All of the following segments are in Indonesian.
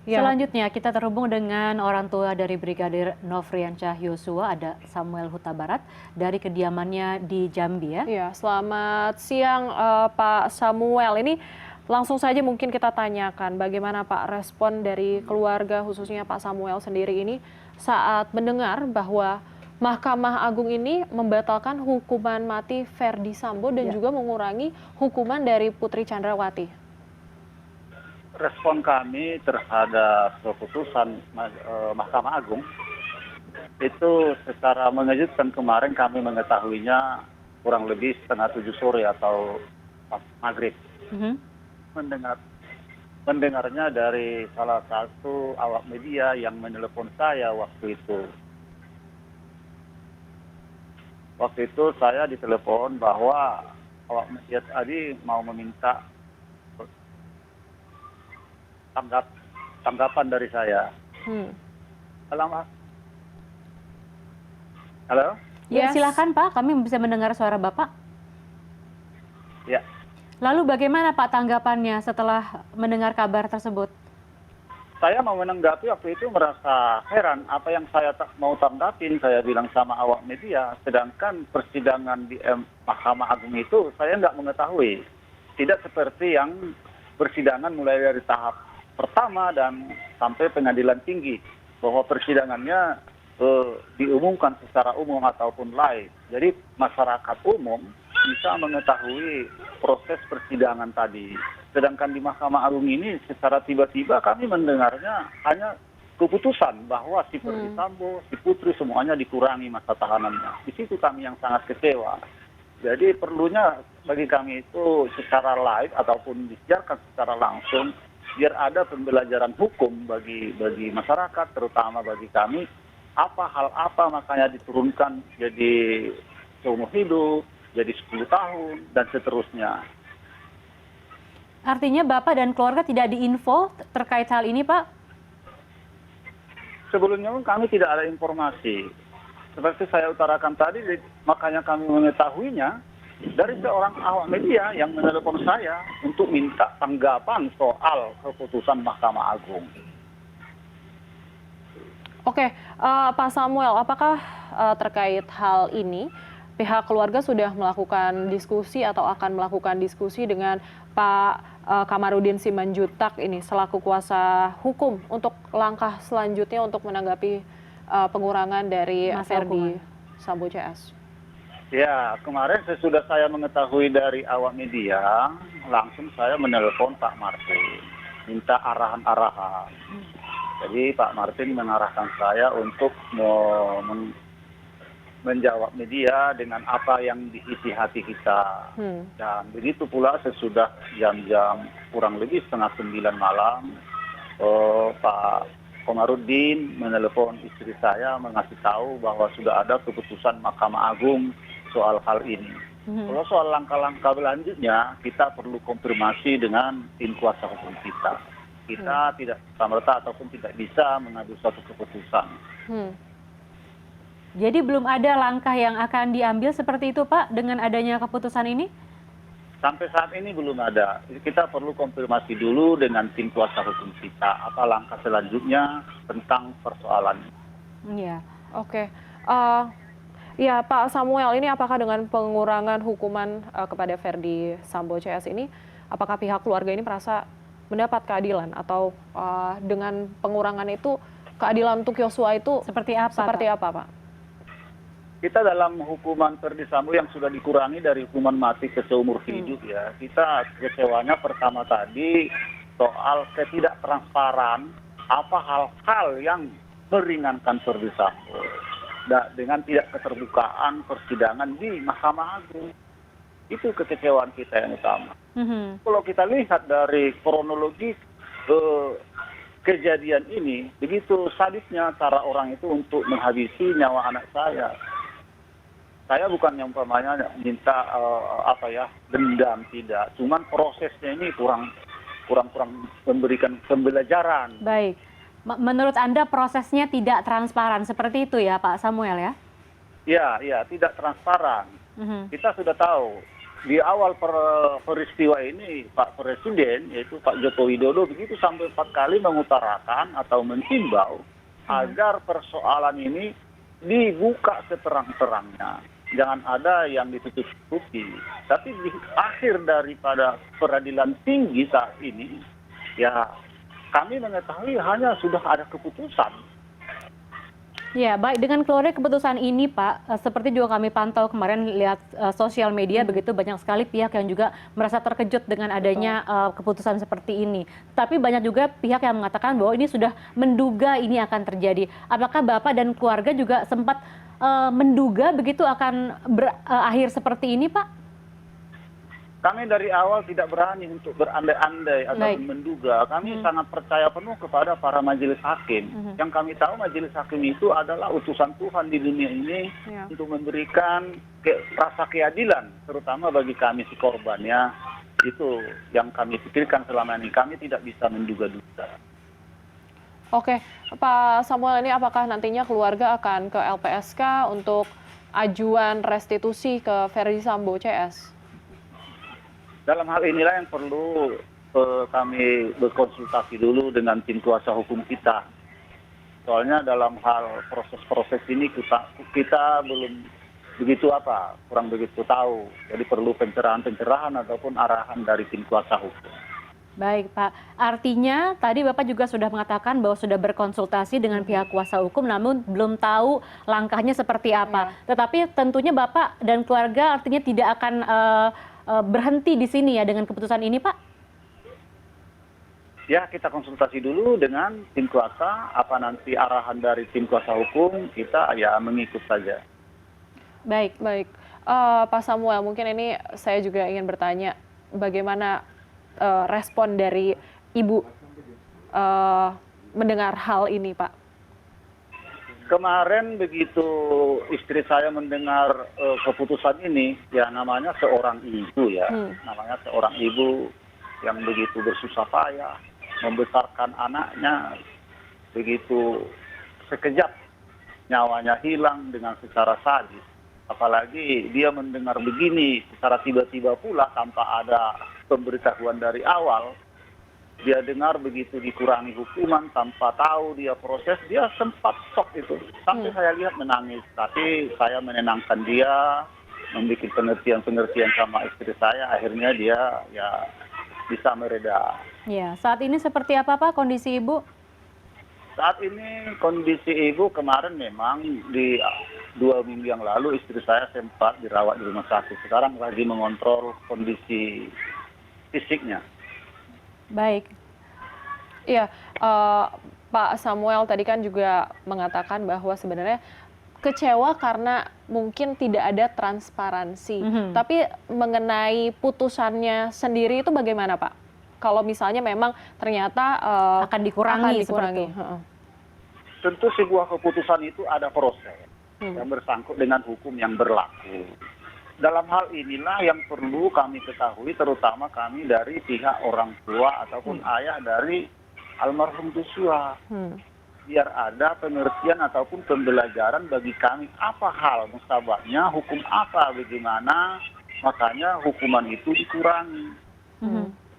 Ya, Selanjutnya kita terhubung dengan orang tua dari Brigadir Nofriansyah Yosua, ada Samuel Huta Barat dari kediamannya di Jambi ya. ya, selamat siang Pak Samuel. Ini langsung saja mungkin kita tanyakan bagaimana Pak respon dari keluarga khususnya Pak Samuel sendiri ini saat mendengar bahwa Mahkamah Agung ini membatalkan hukuman mati Verdi Sambo dan Ya. juga mengurangi hukuman dari Putri Chandrawati. Respon kami terhadap keputusan Mahkamah Agung itu secara mengejutkan. Kemarin kami mengetahuinya kurang lebih setengah 7 sore atau pas maghrib. Mendengar mendengarnya dari salah satu awak media yang menelepon saya waktu itu. Waktu itu saya ditelepon bahwa awak media tadi mau meminta tanggapan dari saya. Hmm. Halo, halo? Ya, Yes. silakan Pak, kami bisa mendengar suara Bapak. Ya, Lalu bagaimana Pak tanggapannya setelah mendengar kabar tersebut? saya mau menanggapi waktu itu merasa heran apa yang saya mau tanggapin. Saya bilang sama awak media, sedangkan persidangan di Mahkamah Agung itu saya nggak mengetahui. Tidak seperti yang persidangan mulai dari tahap pertama dan sampai pengadilan tinggi, bahwa persidangannya diumumkan secara umum ataupun live. Jadi masyarakat umum bisa mengetahui proses persidangan tadi. Sedangkan di Mahkamah Agung ini secara tiba-tiba kami mendengarnya hanya keputusan bahwa si Verdi Sambo, si Putri semuanya dikurangi masa tahanannya. Di situ kami yang sangat kecewa. Jadi perlunya bagi kami itu secara live ataupun disiarkan secara langsung, biar ada pembelajaran hukum bagi masyarakat, terutama bagi kami, hal apa makanya diturunkan jadi seumur hidup, jadi 10 tahun, dan seterusnya. Artinya Bapak dan keluarga tidak diinfo terkait hal ini Pak? Sebelumnya kami tidak ada informasi. Seperti saya utarakan tadi, makanya kami mengetahuinya dari seorang awak media yang menelepon saya untuk minta tanggapan soal keputusan Mahkamah Agung. Oke, Pak Samuel, apakah terkait hal ini pihak keluarga sudah melakukan diskusi atau akan melakukan diskusi dengan Pak Kamarudin Simanjuntak ini selaku kuasa hukum untuk langkah selanjutnya untuk menanggapi pengurangan dari Masa Verdi hukuman. Sambo CS? Ya, kemarin sesudah saya mengetahui dari awak media, langsung saya menelpon Pak Martin, minta arahan-arahan. Jadi Pak Martin mengarahkan saya untuk menjawab media dengan apa yang di isi hati kita. Dan begitu pula sesudah jam-jam kurang lebih setengah 9 malam, Pak Komarudin menelepon istri saya mengasih tahu bahwa sudah ada keputusan Mahkamah Agung soal hal ini. Kalau soal langkah-langkah selanjutnya, kita perlu konfirmasi dengan tim kuasa hukum kita. Kita tidak serta-merta ataupun tidak bisa mengambil suatu keputusan. Jadi belum ada langkah yang akan diambil seperti itu Pak dengan adanya keputusan ini? Sampai saat ini belum ada. Kita perlu konfirmasi dulu dengan tim kuasa hukum kita. Apa langkah selanjutnya tentang persoalan ini. Iya. Oke. Ya, Pak Samuel, ini apakah dengan pengurangan hukuman kepada Verdi Sambo CS ini, apakah pihak keluarga ini merasa mendapat keadilan atau dengan pengurangan itu keadilan untuk Yosua itu Seperti apa, Pak? Kita dalam hukuman Verdi Sambo yang sudah dikurangi dari hukuman mati ke seumur hidup ya, kita kecewanya pertama tadi soal ketidaktransparan apa hal-hal yang meringankan Verdi Sambo. Dengan tidak keterbukaan persidangan di Mahkamah Agung. Itu kekecewaan kita yang utama. Kalau kita lihat dari kronologi kejadian ini, begitu sadisnya cara orang itu untuk menghabisi nyawa anak saya. Saya bukan yang umpamanya minta dendam, tidak. Cuman prosesnya ini kurang memberikan pembelajaran. Baik. Menurut Anda prosesnya tidak transparan seperti itu ya Pak Samuel ya? Ya, tidak transparan. Kita sudah tahu di awal peristiwa ini Pak Presiden yaitu Pak Joko Widodo begitu sampai 4 kali mengutarakan atau menghimbau agar persoalan ini dibuka seterang-terangnya. Jangan ada yang ditutup-tutupi. Tapi di akhir daripada peradilan tinggi saat ini, ya kami mengetahui hanya sudah ada keputusan. Ya, baik, dengan keluarnya keputusan ini Pak, seperti juga kami pantau kemarin lihat sosial media begitu banyak sekali pihak yang juga merasa terkejut dengan adanya keputusan seperti ini. Tapi banyak juga pihak yang mengatakan bahwa ini sudah menduga ini akan terjadi. Apakah Bapak dan keluarga juga sempat menduga begitu akan berakhir seperti ini Pak? Kami dari awal tidak berani untuk berandai-andai ataupun menduga. Kami sangat percaya penuh kepada para majelis hakim. Yang kami tahu majelis hakim itu adalah utusan Tuhan di dunia ini untuk memberikan rasa keadilan, terutama bagi kami si korban ya. Itu yang kami pikirkan selama ini. Kami tidak bisa menduga-duga. Oke, Pak Samuel, ini apakah nantinya keluarga akan ke LPSK untuk ajuan restitusi ke Ferdy Sambo CS? Dalam hal inilah yang perlu kami berkonsultasi dulu dengan tim kuasa hukum kita. Soalnya dalam hal proses-proses ini kita belum begitu kurang begitu tahu. Jadi perlu pencerahan-pencerahan ataupun arahan dari tim kuasa hukum. Baik Pak, artinya tadi Bapak juga sudah mengatakan bahwa sudah berkonsultasi dengan pihak kuasa hukum namun belum tahu langkahnya seperti apa. Tetapi tentunya Bapak dan keluarga artinya tidak akan berhenti di sini ya dengan keputusan ini Pak? Ya, kita konsultasi dulu dengan tim kuasa, apa nanti arahan dari tim kuasa hukum, kita ya mengikut saja. Baik. Pak Samuel, mungkin ini saya juga ingin bertanya, bagaimana respon dari Ibu mendengar hal ini, Pak? Kemarin begitu istri saya mendengar keputusan ini, ya namanya seorang ibu ya, namanya seorang ibu yang begitu bersusah payah membesarkan anaknya, begitu sekejap nyawanya hilang dengan secara sadis. Apalagi dia mendengar begini secara tiba-tiba pula tanpa ada pemberitahuan dari awal. Dia dengar begitu dikurangi hukuman tanpa tahu dia proses, dia sempat shock itu. Sampai saya lihat menangis, tapi saya menenangkan dia, membuat pengertian-pengertian sama istri saya, akhirnya dia ya bisa mereda. Ya, saat ini seperti apa Pak kondisi Ibu? Saat ini kondisi ibu kemarin memang di 2 minggu yang lalu istri saya sempat dirawat di rumah sakit. Sekarang lagi mengontrol kondisi fisiknya. Baik. Iya, Pak Samuel tadi kan juga mengatakan bahwa sebenarnya kecewa karena mungkin tidak ada transparansi. Tapi mengenai putusannya sendiri itu bagaimana Pak? Kalau misalnya memang ternyata akan dikurangi. Tentu sebuah keputusan itu ada proses yang bersangkut dengan hukum yang berlaku. Dalam hal inilah yang perlu kami ketahui, terutama kami dari pihak orang tua ataupun ayah dari almarhum Joshua. Biar ada pengertian ataupun pembelajaran bagi kami apa hal mustababnya, hukum apa, bagaimana, makanya hukuman itu dikurangi.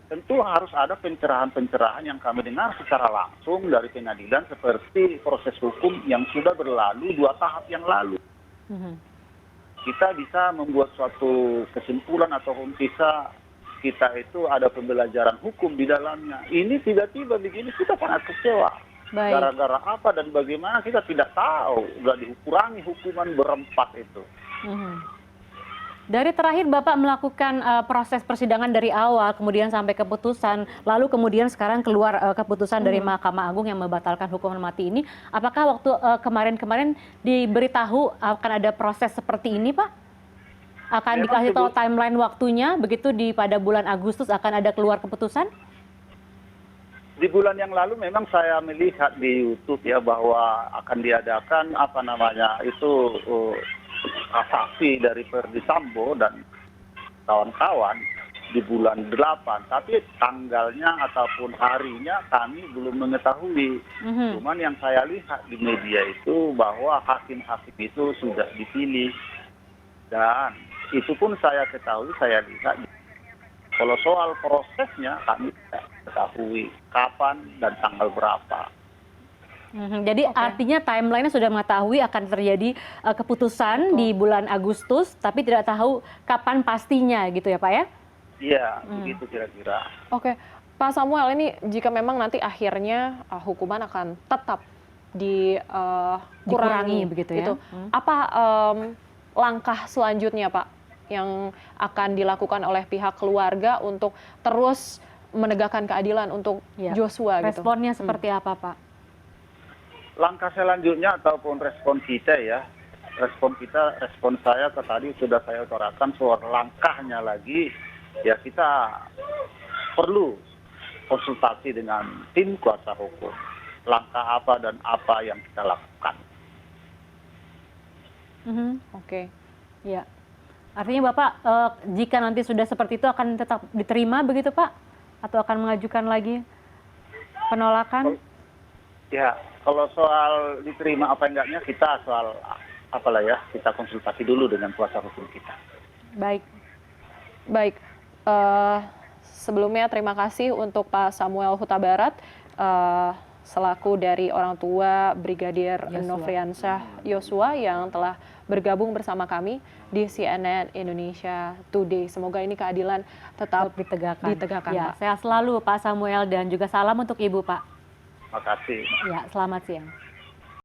Tentu harus ada pencerahan-pencerahan yang kami dengar secara langsung dari pengadilan seperti proses hukum yang sudah berlalu 2 tahap yang lalu. Kita bisa membuat suatu kesimpulan ataupun bisa kita itu ada pembelajaran hukum di dalamnya. Ini tiba-tiba begini kita sangat kecewa. Gara-gara apa dan bagaimana kita tidak tahu. Udah dikurangi hukuman berempat itu. Dari terakhir Bapak melakukan proses persidangan dari awal, kemudian sampai keputusan, lalu kemudian sekarang keluar keputusan dari Mahkamah Agung yang membatalkan hukuman mati ini, apakah waktu kemarin-kemarin diberitahu akan ada proses seperti ini Pak? Akan dikasih tahu timeline waktunya, begitu pada bulan Agustus akan ada keluar keputusan? Di bulan yang lalu memang saya melihat di YouTube ya bahwa akan diadakan kasasi dari Ferdy Sambo dan kawan-kawan di bulan 8. Tapi tanggalnya ataupun harinya kami belum mengetahui. Cuman yang saya lihat di media itu bahwa hakim-hakim itu sudah dipilih. Dan itu pun saya ketahui, saya lihat. Kalau soal prosesnya kami tidak ketahui kapan dan tanggal berapa. Jadi artinya timeline-nya sudah mengetahui akan terjadi keputusan di bulan Agustus, tapi tidak tahu kapan pastinya gitu ya Pak ya? Iya, begitu kira-kira. Oke, Pak Samuel, ini jika memang nanti akhirnya hukuman akan tetap dikurangi Dikurangi begitu ya? gitu. Apa langkah selanjutnya Pak yang akan dilakukan oleh pihak keluarga untuk terus menegakkan keadilan untuk Ya. Joshua gitu? Responnya seperti apa Pak? Langkah selanjutnya ataupun respon kita ya, respon saya ke tadi sudah saya utarakan soal langkahnya lagi, ya kita perlu konsultasi dengan tim kuasa hukum. Langkah apa dan apa yang kita lakukan. Oke. Ya. Artinya Bapak jika nanti sudah seperti itu akan tetap diterima begitu Pak? Atau akan mengajukan lagi penolakan? Ya, kalau soal diterima apa enggaknya kita soal apalah ya, kita konsultasi dulu dengan kuasa hukum kita. Baik. Baik, sebelumnya terima kasih untuk Pak Samuel Huta Barat selaku dari orang tua Brigadir Nofriansyah Yosua yang telah bergabung bersama kami di CNN Indonesia Today. Semoga ini keadilan tetap ditegakkan Ya, Pak. sehat selalu Pak Samuel dan juga salam untuk Ibu Pak. Terima kasih. Ya, selamat siang.